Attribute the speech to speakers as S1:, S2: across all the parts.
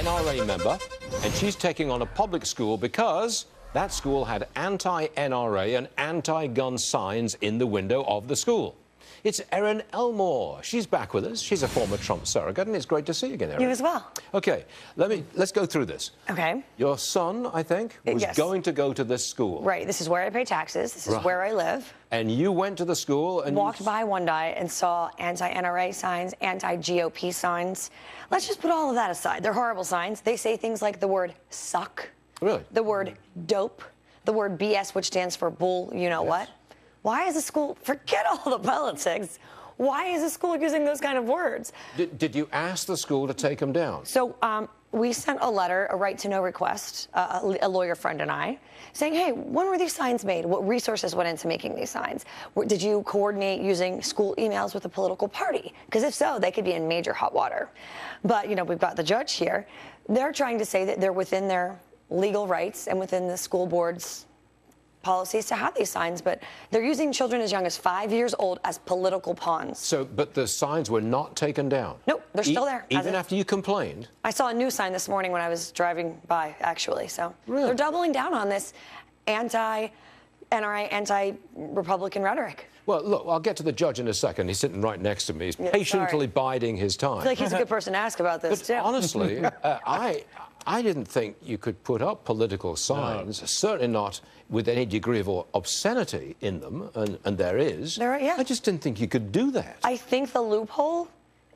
S1: NRA member, and she's taking on a public school because that school had anti-NRA and anti-gun signs in the window of the school. It's Erin Elmore. She's back with us. She's a former Trump surrogate, and it's great to see you again, Erin.
S2: You as well.
S1: Okay, let's go through this.
S2: Okay.
S1: Your son, I think, was going to go to this school.
S2: Right. This is where I pay taxes. This is where I live.
S1: And you went to the school and
S2: walked by one day and saw anti-NRA signs, anti-GOP signs. Let's just put all of that aside. They're horrible signs. They say things like the word suck.
S1: Really?
S2: The word dope. The word BS, which stands for bull, you know what? Why is the school, forget all the politics, why is the school using those kind of words?
S1: Did you ask the school to take them down?
S2: So we sent a letter, a right-to-know request, a lawyer friend and I, saying, hey, when were these signs made? What resources went into making these signs? Did you coordinate using school emails with a political party? Because if so, they could be in major hot water. But, you know, we've got the judge here. They're trying to say that they're within their legal rights and within the school board's policies to have these signs, but they're using children as young as 5 years old as political pawns.
S1: So, but the signs were not taken down?
S2: Nope, they're still there.
S1: Even after you complained?
S2: I saw a new sign this morning when I was driving by, actually, so they're doubling down on this anti-NRA, anti-Republican rhetoric.
S1: Well, look, I'll get to the judge in a second. He's sitting right next to me. He's patiently biding his time.
S2: I feel like he's a good person to ask about this, too.
S1: Honestly, I didn't think you could put up political signs, certainly not with any degree of obscenity in them, and there is. I just didn't think you could do that.
S2: I think the loophole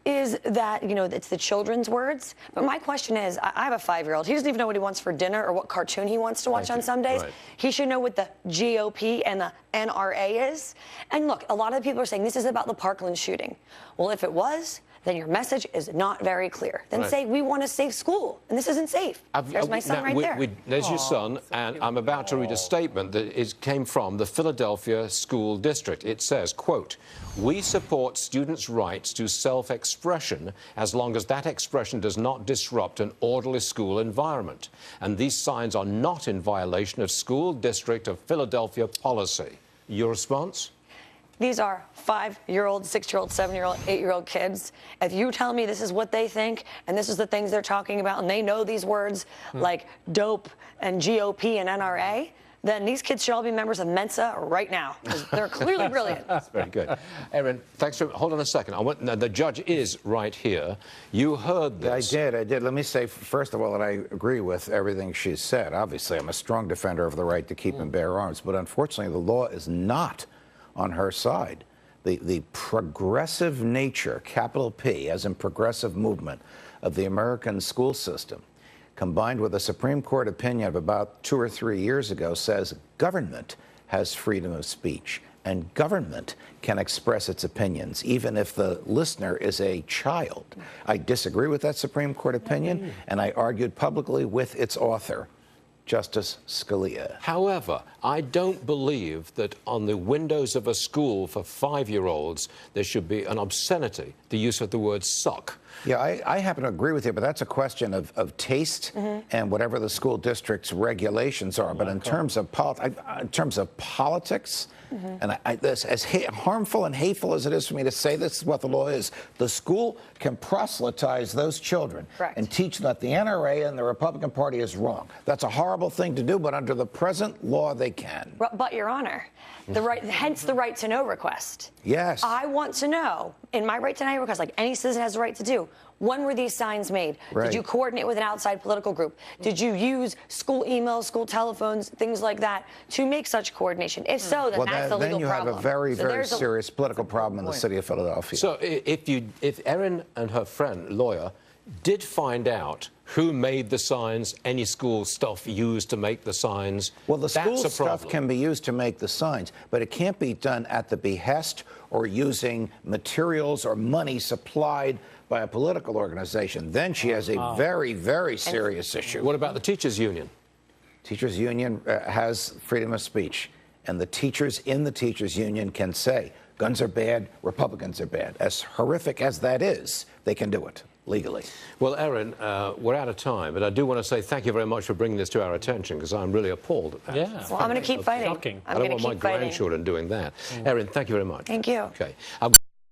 S2: is that, you know, it's the children's words. But my question is, I have a 5-year-old. He doesn't even know what he wants for dinner or what cartoon he wants to watch on Sundays. He should know what the GOP and the NRA is. And look, a lot of people are saying this is about the Parkland shooting. Well, if it was, then your message is not very clear. Then say, we want a safe school, and this isn't safe. There's my son right there.
S1: There's your son, and I'm about to read a statement that came from the Philadelphia School District. It says, quote, we support students' rights to self-expression as long as that expression does not disrupt an orderly school environment. And these signs are not in violation of School District of Philadelphia policy. Your response?
S2: These are 5-year-old, 6-year-old, 7-year-old, 8-year-old kids. If you tell me this is what they think and this is the things they're talking about and they know these words like dope and GOP and NRA, then these kids should all be members of Mensa right now. They're clearly brilliant.
S1: That's very good. Erin, thanks for... Hold on a second. The judge is right here. You heard this.
S3: I did. Let me say, first of all, that I agree with everything she said. Obviously, I'm a strong defender of the right to keep and bear arms, but unfortunately, the law is not on her side. The progressive nature, capital P, as in progressive movement, of the American school system, combined with a Supreme Court opinion of about 2 or 3 years ago, says government has freedom of speech, and government can express its opinions, even if the listener is a child. I disagree with that Supreme Court opinion, and I argued publicly with its author, Justice Scalia.
S1: However, I don't believe that on the windows of a school for 5-year-olds there should be an obscenity, the use of the word suck.
S3: Yeah, I happen to agree with you, but that's a question of taste and whatever the school district's regulations are. But in terms of politics, and as harmful and hateful as it is for me to say this is what the law is, the school can proselytize those children and teach them that the NRA and the Republican Party is wrong. That's a horrible thing to do, but under the present law, they can.
S2: But, Your Honor, hence the right to know request.
S3: Yes.
S2: I want to know, in my right to know request, like any citizen has the right to do, when were these signs made? Did you coordinate with an outside political group? Did you use school emails, school telephones, things like that to make such coordination? If so, then that's the legal problem.
S3: Then you have a very, very serious political problem in the city of Philadelphia.
S1: So if Erin and her friend, lawyer, did find out who made the signs, any school stuff used to make the signs,
S3: well, the school stuff can be used to make the signs, but it can't be done at the behest or using materials or money supplied by a political organization. Then she has a very, very serious issue.
S1: What about the teachers' union?
S3: Teachers' union has freedom of speech, and the teachers in the teachers' union can say, guns are bad, Republicans are bad. As horrific as that is, they can do it legally.
S1: Well, Erin, we're out of time, but I do want to say thank you very much for bringing this to our attention, because I'm really appalled at that.
S2: Yeah. Well, I'm going to keep fighting.
S1: I don't want my grandchildren doing that. Erin, thank you very much.
S2: Thank you.
S1: Okay.